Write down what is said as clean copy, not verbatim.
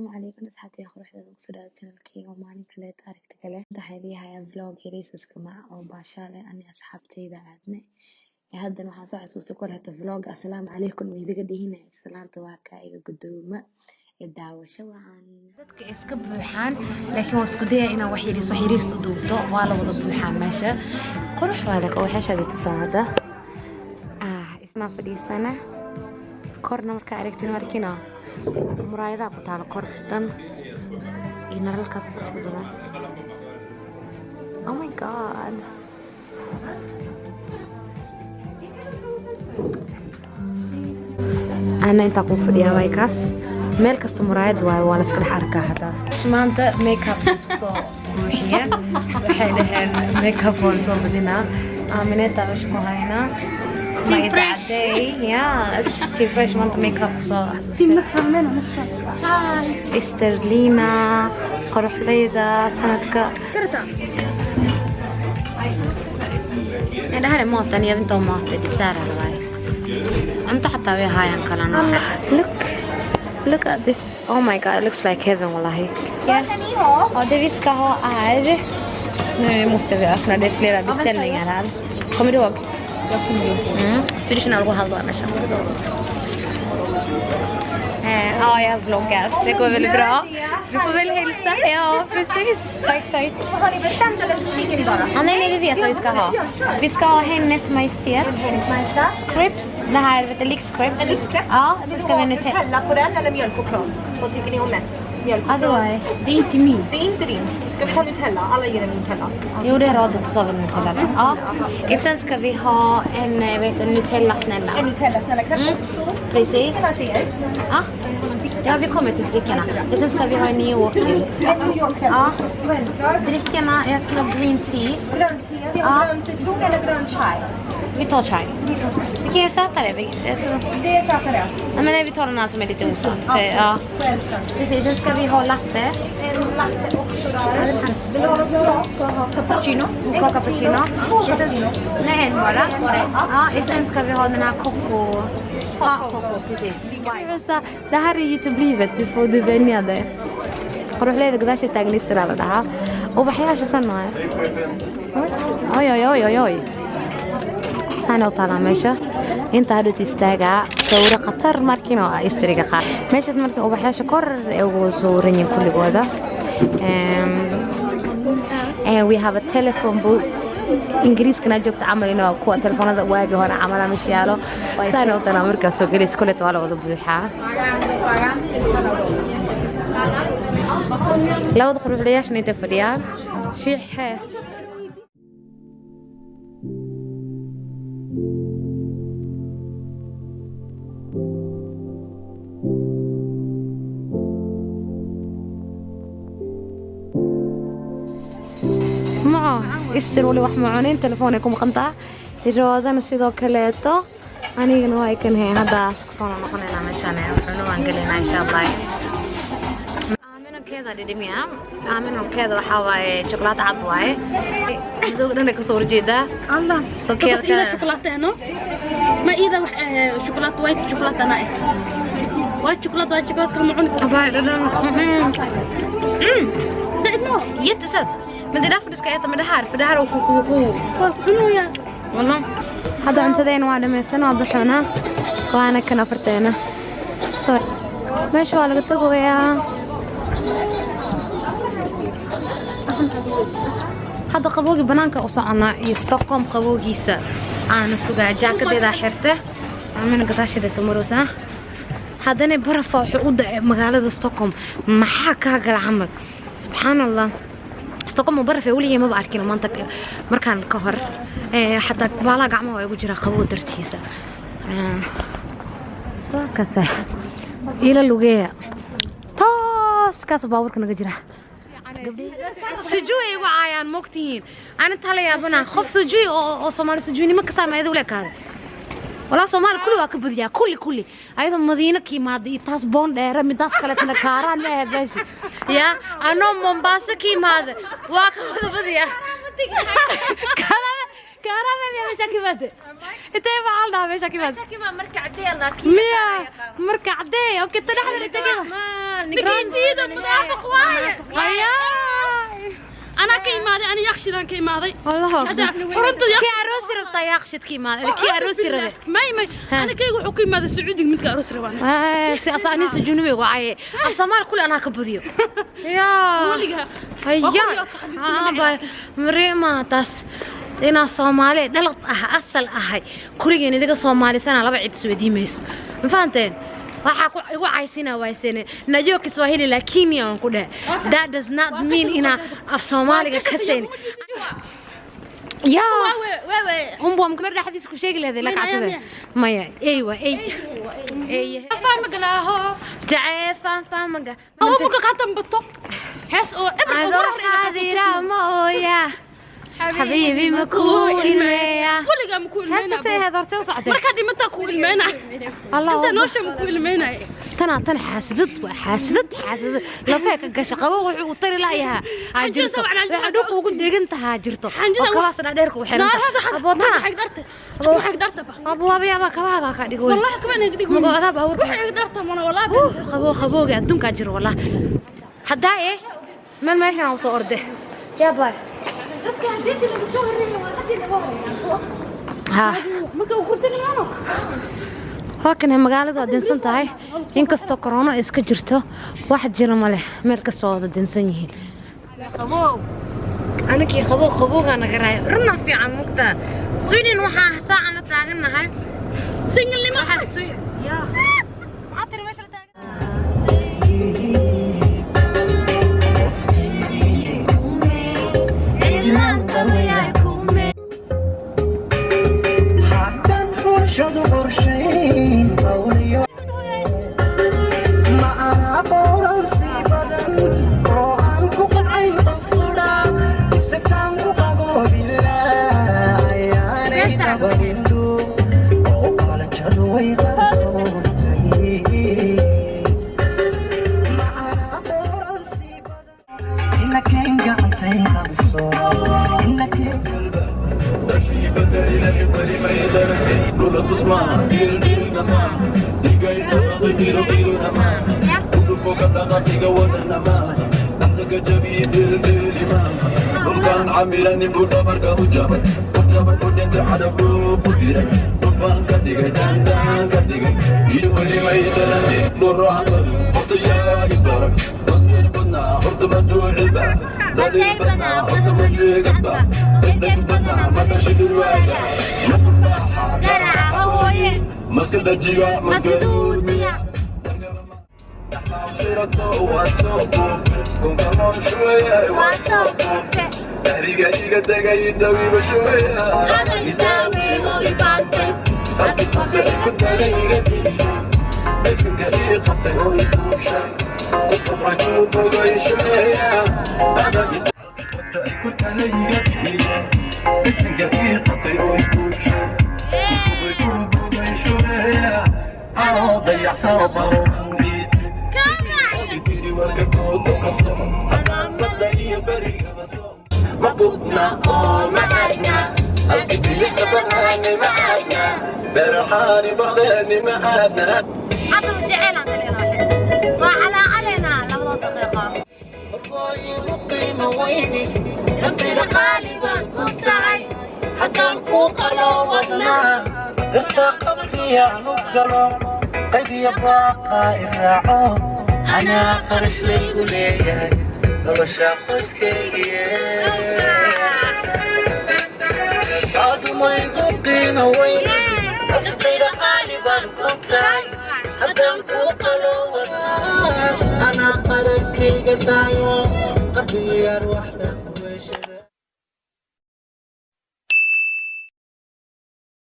السلام عليكم أصحابتي أخو روح هذا مقصودات channelkayga ومعنا كله تاريخ كله waxay leeyahay vlog yariiska ma oo baashaale ani asxaabtayda aadne haddana waxaan soo xasuustay kor hata vlog assalaamu calaykum idiga dhihinay salaanta waa ka iga gudooma daawasho waan dadka iska buuxaan laakiin waa isku dayay inaan wax yariis u duubto waa la wada buuxaa meesha qurux wada ka waxa shaqada tusaada isna fadhiisana korna marka aragtin markina muraayadaha ku taal kor dhan iyo nalalkaas quruxda badan oh my god ana inta ku fadhiyaa waykaas meel kasta muraayad waa la iska dhex arkaa hada maanta makeup soo buuxiyeen waxay dhaheen makeup oo soo badinaa aamineta wax ku haynaa my day yeah it's too fresh want to make up so Esterlina quruxdayda sanadka هذا موطن يا بنت موطن السارة هاي أنت حتى ويا هاي أنكلنا look at this oh my god it looks like heaven والله yeah det vi ska ha är nu måste vi öppna det flera beställningar här kommer du ihåg Swedish algo halva med ja, jag vloggar. Det går väldigt bra. Du får väl hälsa. Ja, precis. Tack. Har ni bestämt eller så kikar ni bara? Nej, vi vet vad vi ska ha. Vi ska ha hennes majestät. Crepes. Det här vet du, lyxcrepe. En lyxcrepe? Ja, det ska vi Nutella. Nutella på den eller mjölkchoklad? Vad tycker ni om mest? Mjölkchoklad? Det är inte min. Det är inte din. Ska vi ha Nutella? Alla ger en Nutella. Jo, det är radet så vi Nutella. Ja. Och sen ska vi ha en Nutella snälla. En Nutella snälla crepes. Precis. Ja. Ja, vi kommer till drickorna. Och sen ska vi ha en New York. Ja. Drickorna, jag ska ha green tea. Grön te, vi har grön citron eller grön chai. Vi tar chai. Vi kan ju söta det. Det är sötare. Ja, men vi tar den här som är lite osött. Ja. Precis, sen ska vi ha latte. En latte också där. Vill du ha något? Jag ska ha cappuccino. Vi ska ha cappuccino. Nej, en bara. Ja, och sen ska vi ha den här coco. Ja, coco, precis. Det här är YouTube-livet, du vänja dig. Har du hört det där taglister alla det här? Och vad är det sen här? Oj. سنة وطالع ماشى انت هادو تستاجع صورة قطر ماركينو يستريقا خا ماشي ماركين وبحياش كور وصوريني كل جودا and we have a telephone booth إنجليز كنا جوكت عملنا كوا تلفونات واجي هون عملنا مشيالو سنة وطالع مركز سو إنجليز كله طالع وضو بيحة لو دخلوا فيديوش نتفريان شيء استروا لي واحد معونين تلفونكم قنطع جوازنا سيدو كليتو أنا جنوا يكن هي هذا سكسونا نقولنا مشانه وحنا نقولنا إن شاء الله آمنوا كذا لدميا آمنوا كذا حواي شوكولاتة عضواي ذوقنا كسور جدا الله بس إذا شوكولاتة هنا ما إذا شوكولاتة وايت شوكولاتة نايس وايت شوكولاتة كم معونك زائد نوع يتسد من دافع دسكايته من دحار في دحار وكوكو حلو يا والله هذا عندنا واحدة من السنة وضحونا وأنا كنا فرتينا سوري ماشي ولا قلت له يا هذا قبوقي بنانك وصعنا يستقم قبوقيسا أنا سوقا جاكد إذا حرته عملنا قطاش إذا سمروسا هذا برفع حقود مقالة ستوكهولم محاكا العمل سبحان الله stockholm برا في أولي ما بعرف كنا منطقة مركان كهر حتى بالا قعمة ويجرى قبو درتيسة كسر إلى اللوجية تاس كاسو باور كنا جرى سجوي وعيان مقتين أنا تلا يا بنا خف سجوي أو سومالي سجوي ما كسر ما يدولك هذا ولا سومال كله أكبر كل أيضا مدينة كي مادي تاس بون ده مداس كلتنا كاران ما هذاش يا أنا مومباسا كي ماد واكبر بديا كهرباء مش كيفاته انت ما عندها مش كيفاته كيما مركع عديه الله ميا مركع عديه اوكي تنحل انت كده نقران جديده منافق وايد انا كيمادي انا يخشدان كيمادي والله حرنت كي اروسي ربطا يخشد كيمادي كي اروسي ربي ماي انا كي وحو كيمادي السعودي مد كاروسي ربان سي اصاني سجنوي وعي الصومال كل انا كبديو يا هيا باي مريما تاس ina Soomaali dhalad asal ahay kurigeena idiga Soomaalisan laba cid Swedish ma fahanteen waxa ku igu caysina waysene najo Kiswahili laakiin aan ku dhahay that does not mean ina af Soomaaliga ka seen يا هم ممكن نرد حديث كل شيء هذا لك عسده مايا ايوه اي فاهمك لا تعرف فاهمك هو ممكن قاتم بالطب حس هذا حاضر مويا حبيبي مكول ميا ولا مكول ميا هسه هذا توصعته marka dimata ku ilmeena الله inta noosha ku ilmeena تنا حاسدت لا فيك قش قبو wuxuu tari laayaha hajirto waxaad ugu deegantahay hajirto oo kabaas dheer ku xiran aboodana waxay darta aboobayaaba kabaha ka dhigo wallahi kaban dhigo magaalada baawur waxay darta mana wallahi qabowga adduunka jiro wallahi hadaa man meeshan u soo orday yaa baay dadka hadii la soo horeeyo waa hadii la ها marka uu kurtinaano halkan magaalada dinsan tahay inkastoo corona iska jirto wax jira ma leh meel ka soo wada dinsan yihiin qabow anaki qabowga naga raay runa fiican mugta Sweden waxa saacana taaganahay single lima waxa ya hatar meesha شدو قرشين أولياء ما أنا بورسي بدن روحان كوكعين بفورا سكان كوكابو بالله ياني تبندو وقال شدو ويدرسوتي ما أنا بورسي بدن إنك إنجعتين بصور إنك بشي بدا إلى إبري ما يدرك كل تسمع دير نما ديجاي دير نما كل فوق الدقيق ودنما نحتاج جبي دير ما كل كان عميرني بودا بركة وجابت ودنت على بوفوتيري ربان كديجاي دان كديجاي يبري ما يدرك نور عمر بطيا يدرك وصير بنا حط مدوع الباب دادي بنا حط مدوع الباب بنا ما تشدر واجا درع هوي مسك دجيغا مسك دوديا تحريقا شيقا دقاي يداوي بشوية يداوي هو يبانتي أكيد كنت ليغا دي بسنك إيه قطي هو يكوب شاي كنت رجوب وغاي شوية كنت ليغا دي بسنك إيه قطي هو يكوب شاي كنت رجوب وغاي شوية أنا ضيع صربة مبوطنا ومعادنا الجبريل استبقاني معادنا برحاني بغداني معادنا حطوا جعينا دليل وعلى علينا لبضة دقيقة رباي مقيمة ويني نفسي لقالبا كنت عي حتى نفوق على وضنا قصة قبلي نقلو قيبي باقا إراعو أنا خرج لي وليا لو شاخص كيا عادوا ما يقول قيمة وين نفسي لقالبا كنت عي حتى نفوق لو أنا قرب كي قتايو قبلي أروح